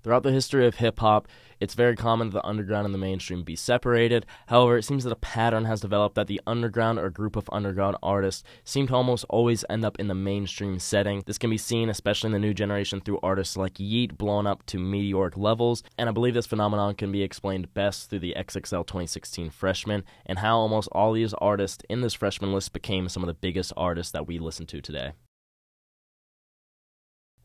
Throughout the history of hip-hop, it's very common that the underground and the mainstream be separated. However, it seems that a pattern has developed that the underground or group of underground artists seem to almost always end up in the mainstream setting. This can be seen especially in the new generation through artists like Yeat blowing up to meteoric levels, and I believe this phenomenon can be explained best through the XXL 2016 freshmen and how almost all these artists in this freshman list became some of the biggest artists that we listen to today.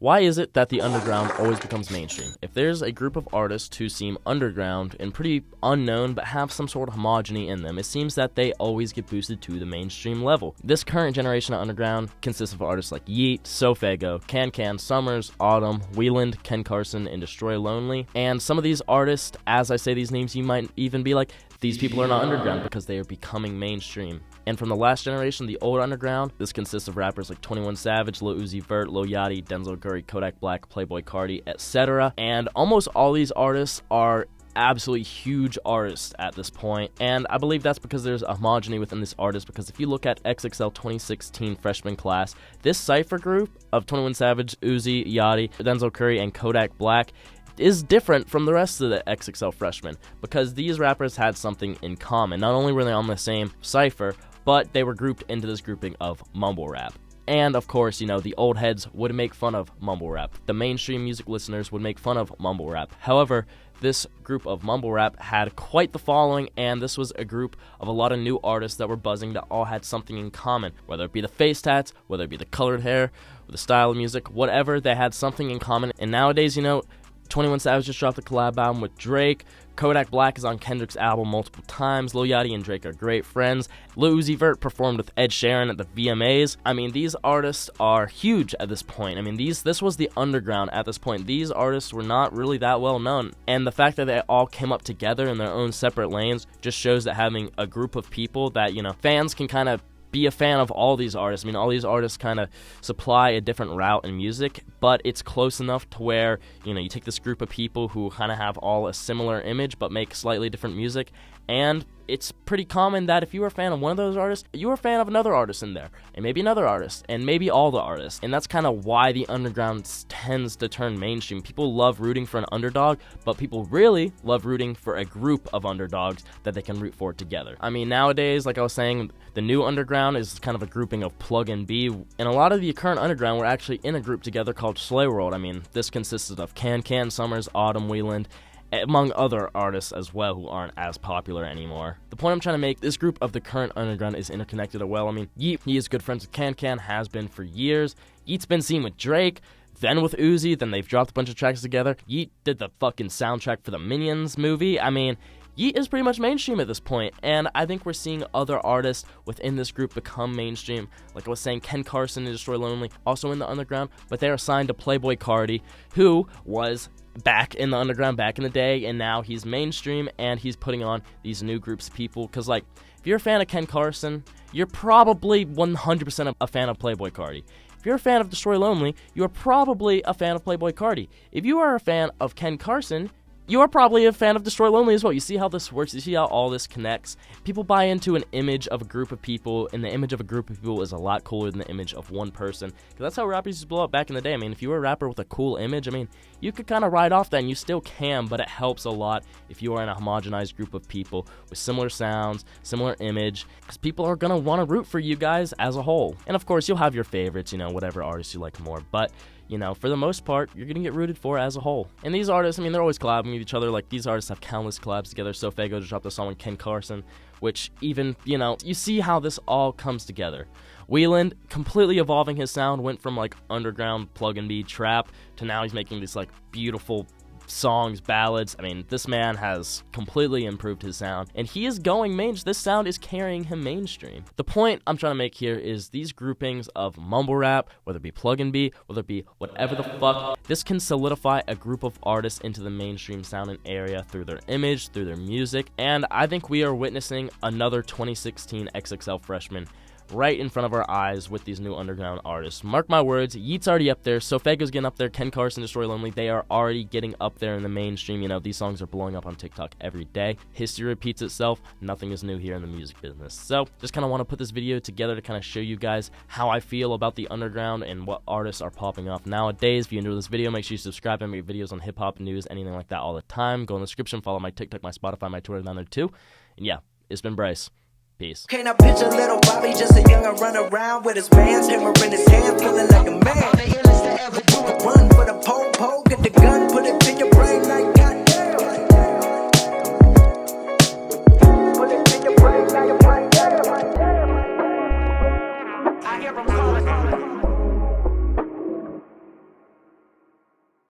Why is it that the underground always becomes mainstream? If there's a group of artists who seem underground and pretty unknown but have some sort of homogeny in them, it seems that they always get boosted to the mainstream level. This current generation of underground consists of artists like Yeat, SoFaygo, KANKAN, Summrs, Autumn, Weiland, Carson, and Destroy Lonely. And some of these artists, as I say these names, you might even be like, these people are not underground because they are becoming mainstream. And from the last generation, the old underground, this consists of rappers like 21 Savage, Lil Uzi Vert, Lil Yachty, Denzel Curry, Kodak Black, Playboi Carti, etc. And almost all these artists are absolutely huge artists at this point, and I believe that's because there's a homogeny within this artist, because if you look at XXL 2016 freshman class, this cypher group of 21 Savage, Uzi, Yachty, Denzel Curry, and Kodak Black is different from the rest of the XXL freshmen because these rappers had something in common. Not only were they on the same cypher, but they were grouped into this grouping of mumble rap. And of course, you know, the old heads would make fun of mumble rap. The mainstream music listeners would make fun of mumble rap. However, this group of mumble rap had quite the following, and this was a group of a lot of new artists that were buzzing that all had something in common. Whether it be the face tats, whether it be the colored hair, or the style of music, whatever, they had something in common. And nowadays, you know, 21 Savage just dropped a collab album with Drake. Kodak Black is on Kendrick's album multiple times. Lil Yachty and Drake are great friends. Lil Uzi Vert performed with Ed Sheeran at the VMAs. I mean, these artists are huge at this point. I mean, this was the underground at this point. These artists were not really that well known. And the fact that they all came up together in their own separate lanes just shows that having a group of people that, you know, fans can kind of be a fan of all these artists. I mean, all these artists kind of supply a different route in music, but it's close enough to where, you know, you take this group of people who kind of have all a similar image but make slightly different music, and it's pretty common that if you were a fan of one of those artists, you were a fan of another artist in there, and maybe another artist, and maybe all the artists. And that's kind of why the underground tends to turn mainstream. People love rooting for an underdog, but people really love rooting for a group of underdogs that they can root for together. I mean, nowadays, like I was saying, the new underground is kind of a grouping of Plug and B, and a lot of the current underground were actually in a group together called Slay World. I mean, this consisted of KANKAN, Summrs, Autumn, Weiland, among other artists as well who aren't as popular anymore. The point I'm trying to make, this group of the current underground is interconnected as well. I mean, Yeat, he is good friends with KANKAN, has been for years. Yeat's been seen with Drake, then with Uzi, then they've dropped a bunch of tracks together. Yeat did the fucking soundtrack for the Minions movie. I mean, Yeat is pretty much mainstream at this point, and I think we're seeing other artists within this group become mainstream. Like I was saying, Carson and Destroy Lonely, also in the underground, but they are signed to Playboi Carti, who was back in the underground back in the day, and now he's mainstream, and he's putting on these new groups of people. Because, like, if you're a fan of Carson, you're probably 100% a fan of Playboi Carti. If you're a fan of Destroy Lonely, you are probably a fan of Playboi Carti. If you are a fan of Carson, you are probably a fan of Destroy Lonely as well. You see how this works? You see how all this connects? People buy into an image of a group of people, and the image of a group of people is a lot cooler than the image of one person. Because that's how rappers used to blow up back in the day. I mean, if you were a rapper with a cool image, I mean, you could kind of ride off that, and you still can, but it helps a lot if you are in a homogenized group of people with similar sounds, similar image, because people are going to want to root for you guys as a whole. And of course, you'll have your favorites, you know, whatever artists you like more, but you know, for the most part, you're going to get rooted for as a whole. And these artists, I mean, they're always collabing with each other. Like, these artists have countless collabs together. SoFaygo just dropped a song with Carson, which even, you know, you see how this all comes together. Weiland, completely evolving his sound, went from, like, underground plug and B trap to now he's making these, like, beautiful songs, ballads. I mean, this man has completely improved his sound, and he is going mainstream. This sound is carrying him mainstream. The point I'm trying to make here is these groupings of mumble rap, whether it be plug and B, whether it be whatever the fuck, this can solidify a group of artists into the mainstream sound and area through their image, through their music, and I think we are witnessing another 2016 XXL freshman right in front of our eyes with these new underground artists. Mark my words, Yeat's already up there, SoFaygo's getting up there, Carson, Destroy Lonely, they are already getting up there in the mainstream. You know, these songs are blowing up on TikTok every day. History repeats itself. Nothing is new here in the music business. So, just kind of want to put this video together to kind of show you guys how I feel about the underground and what artists are popping off nowadays. If you enjoyed this video, make sure you subscribe. I make videos on hip-hop news, anything like that all the time. Go in the description, follow my TikTok, my Spotify, my Twitter down there too. And yeah, it's been Bryce. Peace. Can't I picture little Bobby, just a younger run around with his bands, hammer in his hand, feeling like a man. Run for the pole,